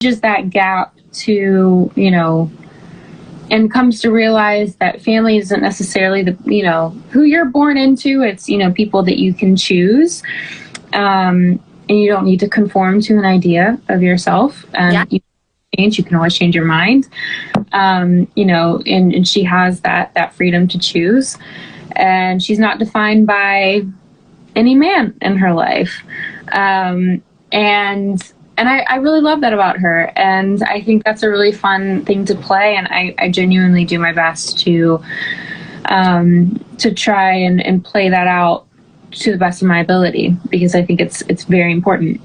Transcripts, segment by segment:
bridges that gap to, and comes to realize that family isn't necessarily who you're born into. It's, people that you can choose. And you don't need to conform to an idea of yourself. You can always change your mind. And she has that freedom to choose. And she's not defined by any man in her life. And I really love that about her. And I think that's a really fun thing to play. And I genuinely do my best to try and play that out to the best of my ability, because I think it's very important.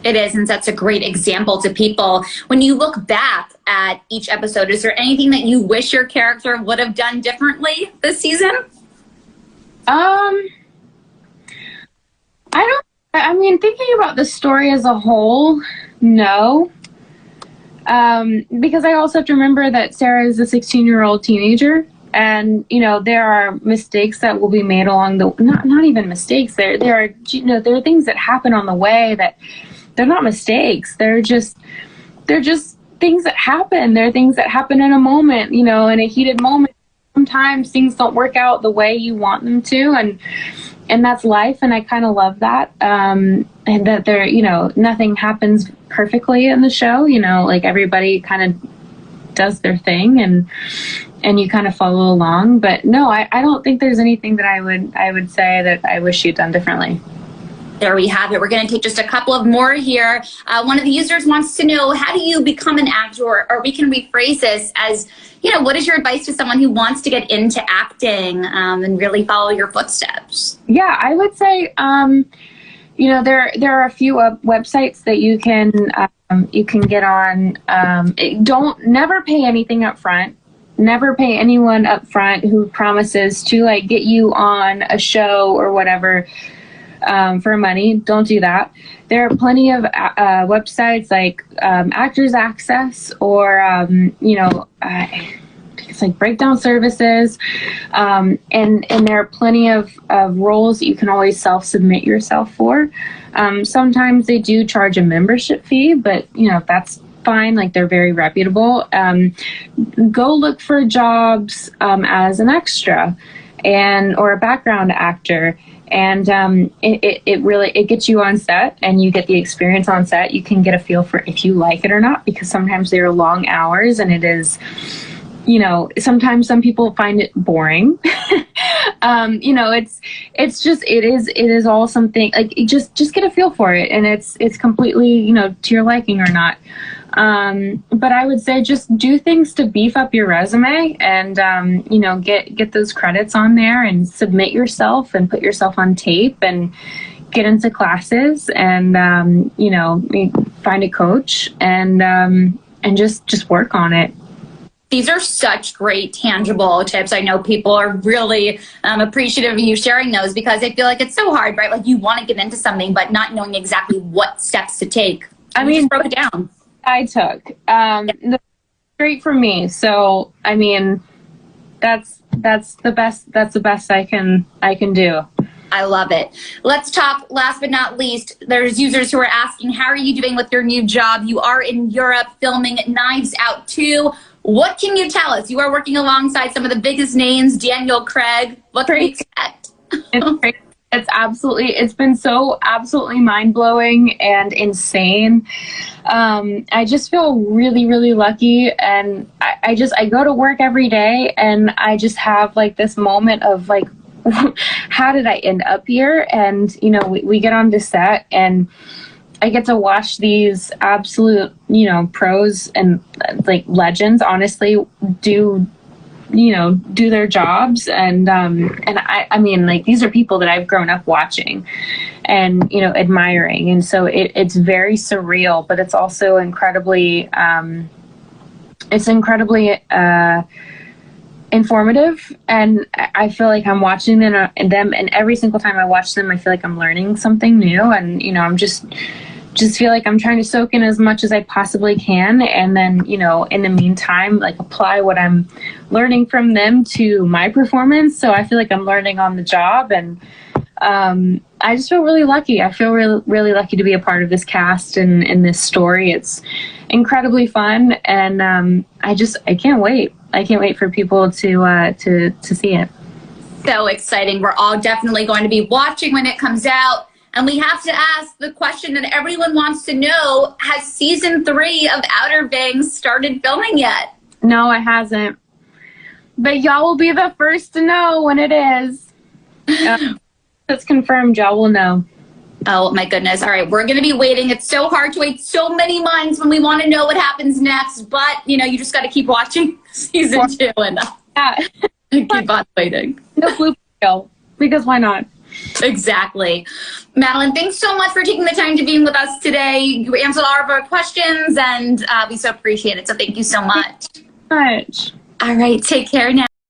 It is, and that's a great example to people. When you look back at each episode, is there anything that you wish your character would have done differently this season? Thinking about the story as a whole, no. Because I also have to remember that Sarah is a 16-year-old teenager. And, there are mistakes that will be made along the, not even mistakes. There are things that happen on the way that they're not mistakes. They're just things that happen. They're things that happen in a moment, in a heated moment. Sometimes things don't work out the way you want them to. And that's life. And I kind of love that. And that there, nothing happens perfectly in the show, like everybody kind of does their thing and you kind of follow along. But no, I don't think there's anything that I would say that I wish you'd done differently. There we have it. We're going to take just a couple of more here. One of the users wants to know, how do you become an actor? Or we can rephrase this as, what is your advice to someone who wants to get into acting and really follow your footsteps? Yeah, I would say, there are a few websites that you can get on. Never pay anything up front. Never pay anyone up front who promises to get you on a show or whatever. For money. Don't do that. There are plenty of websites like Actors Access or it's like Breakdown Services, and there are plenty of roles that you can always self-submit yourself for. Sometimes they do charge a membership fee, but that's fine. They're very reputable. Go look for jobs as an extra or a background actor. And it gets you on set, and you get the experience on set. You can get a feel for if you like it or not, because sometimes they are long hours, and it is, sometimes some people find it boring. It is all something just get a feel for it, and it's completely to your liking or not. But I would say just do things to beef up your resume and, get those credits on there and submit yourself and put yourself on tape and get into classes and, find a coach and just work on it. These are such great tangible tips. I know people are really appreciative of you sharing those, because I feel like it's so hard, right? You want to get into something, but not knowing exactly what steps to take. You just broke it down. I took great for me. So that's the best I can do. I love it. Let's talk, last but not least, there's users who are asking, how are you doing with your new job? You are in Europe filming Knives Out 2. What can you tell us? You are working alongside some of the biggest names, Daniel Craig. What can we expect? It's great. It's been so absolutely mind-blowing and insane. I just feel really, really lucky. And I go to work every day and I just have this moment of how did I end up here? And, we get on to set and I get to watch these absolute, pros and legends, honestly, do their jobs. And these are people that I've grown up watching and, admiring. And so it's very surreal, but it's also incredibly informative. And I feel like I'm watching them, and every single time I watch them, I feel like I'm learning something new. And, I'm just feel like I'm trying to soak in as much as I possibly can. And then, in the meantime, apply what I'm learning from them to my performance. So I feel like I'm learning on the job, and I just feel really lucky. I feel really, really lucky to be a part of this cast and in this story. It's incredibly fun, and I can't wait. I can't wait for people to see it. So exciting. We're all definitely going to be watching when it comes out. And we have to ask the question that everyone wants to know. Has season 3 of Outer Banks started filming yet? No, it hasn't. But y'all will be the first to know when it is. It's confirmed. Y'all will know. Oh, my goodness. All right. We're going to be waiting. It's so hard to wait so many months when we want to know what happens next. But, you just got to keep watching season 2 and keep on waiting. No blooper reel, because why not? Exactly. Madelyn, thanks so much for taking the time to be with us today. You answered all of our questions, and we so appreciate it. So thank you so much. Much. All right. Take care now.